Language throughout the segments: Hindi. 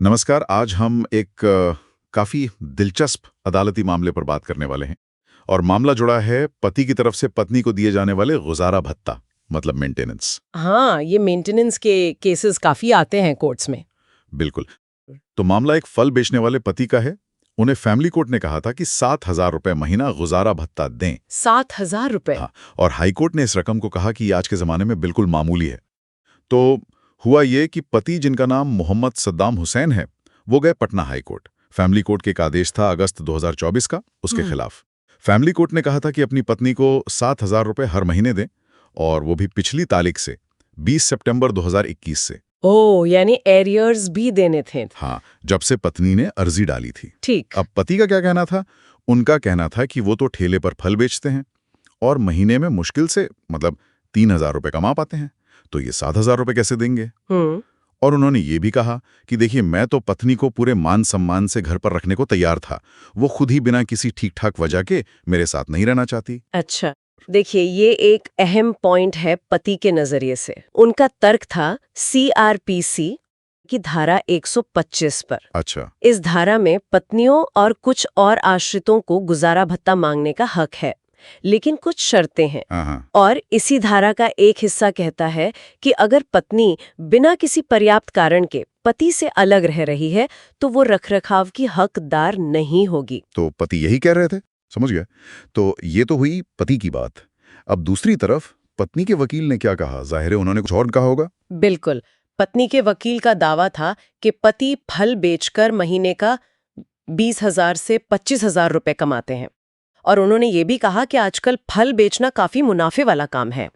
नमस्कार। आज हम एक काफी दिलचस्प अदालती मामले पर बात करने वाले हैं और मामला जुड़ा है पति की तरफ से पत्नी को दिए जाने वाले गुजारा भत्ता, मतलब मेंटेनेंस। हाँ, ये मेंटेनेंस के केसेस काफी आते हैं कोर्ट्स में। बिल्कुल। तो मामला एक फल बेचने वाले पति का है। उन्हें फैमिली कोर्ट ने कहा था कि 7,000 रुपए महीना गुजारा भत्ता दें। 7,000 रुपए? हाँ, और हाईकोर्ट ने इस रकम को कहा कि आज के जमाने में बिल्कुल मामूली है। तो हुआ ये कि पति, जिनका नाम मोहम्मद सद्दाम हुसैन है, वो गए Patna high court. Family court के एक आदेश था अगस्त 2024 का, उसके खिलाफ। फैमिली कोर्ट ने कहा था कि अपनी पत्नी को 7,000 रुपए हर महीने दें, और वो भी पिछली तारीख से 20 सितंबर 2021 से। ओह, यानी एरियर्स भी देने थे। हाँ, जब से पत्नी ने अर्जी डाली थी। ठीक। अब पति का क्या कहना था? उनका कहना था कि वो तो ठेले पर फल बेचते हैं और महीने में मुश्किल से 3,000 रुपए कमा पाते हैं, तो ये 7,000 रुपए कैसे देंगे? और उन्होंने ये भी कहा कि देखिए, मैं तो पत्नी को पूरे मान सम्मान से घर पर रखने को तैयार था, वो खुद ही बिना किसी ठीक ठाक वजह के मेरे साथ नहीं रहना चाहती। अच्छा, देखिए, ये एक अहम पॉइंट है पति के नजरिए से। उनका तर्क था CRPC की धारा 125 पर। अच्छा। इस धारा में पत्नियों और कुछ और आश्रितों को गुजारा भत्ता मांगने का हक है, लेकिन कुछ शर्तें हैं। और इसी धारा का एक हिस्सा कहता है कि अगर पत्नी बिना किसी पर्याप्त कारण के पति से अलग रह रही है तो वो रखरखाव की हकदार नहीं होगी। तो पति यही कह रहे थे, समझ गया। तो ये तो हुई पति की बात। अब दूसरी तरफ पत्नी के वकील ने क्या कहा? जाहिर है उन्होंने कुछ और कहा होगा। बिल्कुल। पत्नी के वकील का दावा था कि पति फल बेचकर महीने का 20,000 से 25,000 रुपए कमाते हैं, और उन्होंने ये भी कहा कि आजकल फल बेचना काफी मुनाफे वाला काम है।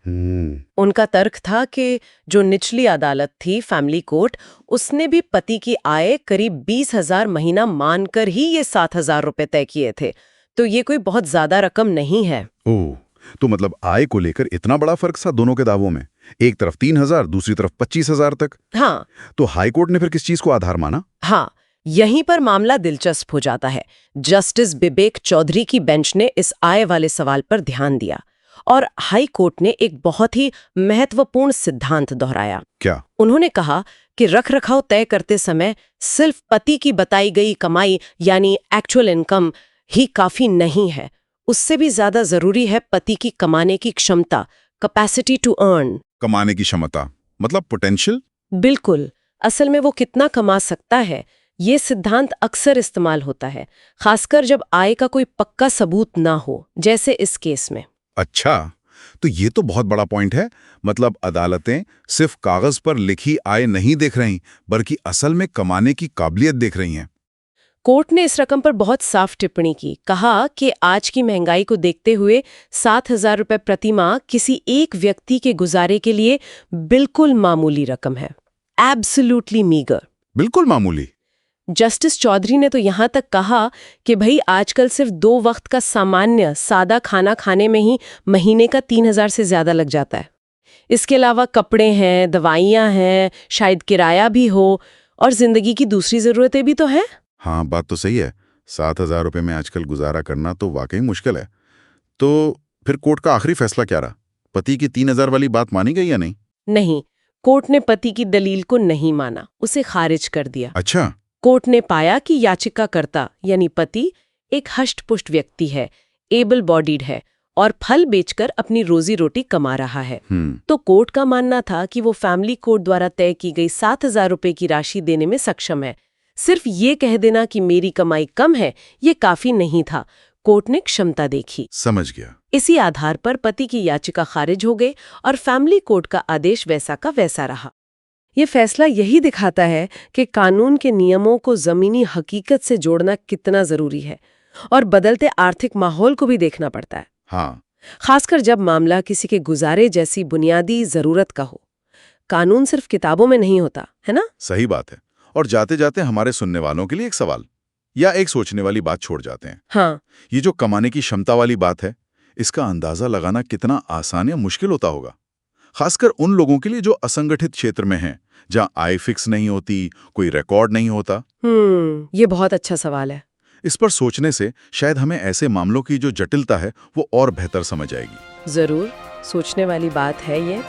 उनका तर्क था कि जो निचली अदालत थी, फैमिली कोर्ट, उसने भी पति की आय करीब 20,000 महीना मानकर ही ये 7,000 रुपए तय किए थे, तो ये कोई बहुत ज्यादा रकम नहीं है। ओह, तो मतलब आय को लेकर इतना बड़ा फर्क था दोनों के दावों में? एक तरफ 3,000, दूसरी तरफ 25,000 तक। हाँ। तो हाईकोर्ट ने फिर किस चीज को आधार माना? हाँ, यहीं पर मामला दिलचस्प हो जाता है। जस्टिस बिबेक चौधरी की बेंच ने इस आय वाले सवाल पर ध्यान दिया और हाई कोर्ट ने एक बहुत ही महत्वपूर्ण सिद्धांत दोहराया। क्या? उन्होंने कहा कि रखरखाव तय करते समय सिर्फ पति की बताई गई कमाई यानी एक्चुअल इनकम ही काफी नहीं है, उससे भी ज्यादा जरूरी है पति की कमाने की क्षमता, कैपेसिटी टू अर्न। कमाने की क्षमता मतलब पोटेंशियल? बिल्कुल। असल में वो कितना कमा सकता है, ये सिद्धांत अक्सर इस्तेमाल होता है, खासकर जब आय का कोई पक्का सबूत ना हो, जैसे इस केस में। अच्छा, तो ये तो बहुत बड़ा पॉइंट है। मतलब अदालतें सिर्फ कागज पर लिखी आय नहीं देख रही, बल्कि असल में कमाने की काबिलियत देख रही हैं। कोर्ट ने इस रकम पर बहुत साफ टिप्पणी की, कहा कि आज की महंगाई को देखते हुए 7,000 रुपए प्रति माह किसी एक व्यक्ति के गुजारे के लिए बिल्कुल मामूली रकम है, एब्सोल्युटली मीगर। बिल्कुल मामूली। जस्टिस चौधरी ने तो यहाँ तक कहा कि भाई, आजकल सिर्फ 2 वक्त का सामान्य सादा खाना खाने में ही महीने का 3,000 से ज्यादा लग जाता है। इसके अलावा कपड़े हैं, दवाइयाँ हैं, शायद किराया भी हो, और जिंदगी की दूसरी जरूरतें भी तो हैं। हाँ, बात तो सही है। 7,000 रुपए में आजकल गुजारा करना तो वाकई मुश्किल है। तो फिर कोर्ट का आखिरी फैसला क्या रहा? पति की 3,000 वाली बात मानी गई या नहीं? नहीं, कोर्ट ने पति की दलील को नहीं माना, उसे खारिज कर दिया। अच्छा। कोर्ट ने पाया कि याचिकाकर्ता यानी पति एक हष्ट-पुष्ट व्यक्ति है, एबल बॉडीड है और फल बेचकर अपनी रोजी रोटी कमा रहा है। तो कोर्ट का मानना था कि वो फैमिली कोर्ट द्वारा तय की गई 7,000 रुपए की राशि देने में सक्षम है। सिर्फ ये कह देना कि मेरी कमाई कम है, ये काफी नहीं था। कोर्ट ने क्षमता देखी। समझ गया। इसी आधार पर पति की याचिका खारिज हो गई और फैमिली कोर्ट का आदेश वैसा का वैसा रहा। ये फैसला यही दिखाता है कि कानून के नियमों को जमीनी हकीकत से जोड़ना कितना जरूरी है, और बदलते आर्थिक माहौल को भी देखना पड़ता है। हाँ। खासकर जब मामला किसी के गुजारे जैसी बुनियादी जरूरत का हो। कानून सिर्फ किताबों में नहीं होता, है ना? सही बात है। और जाते जाते हमारे सुनने वालों के लिए एक सवाल या एक सोचने वाली बात छोड़ जाते हैं। हाँ। ये जो कमाने की क्षमता वाली बात है, इसका अंदाजा लगाना कितना आसान या मुश्किल होता होगा, खासकर उन लोगों के लिए जो असंगठित क्षेत्र में हैं, जहां आय फिक्स नहीं होती, कोई रिकॉर्ड नहीं होता। ये बहुत अच्छा सवाल है। इस पर सोचने से शायद हमें ऐसे मामलों की जो जटिलता है वो और बेहतर समझ आएगी। जरूर, सोचने वाली बात है ये।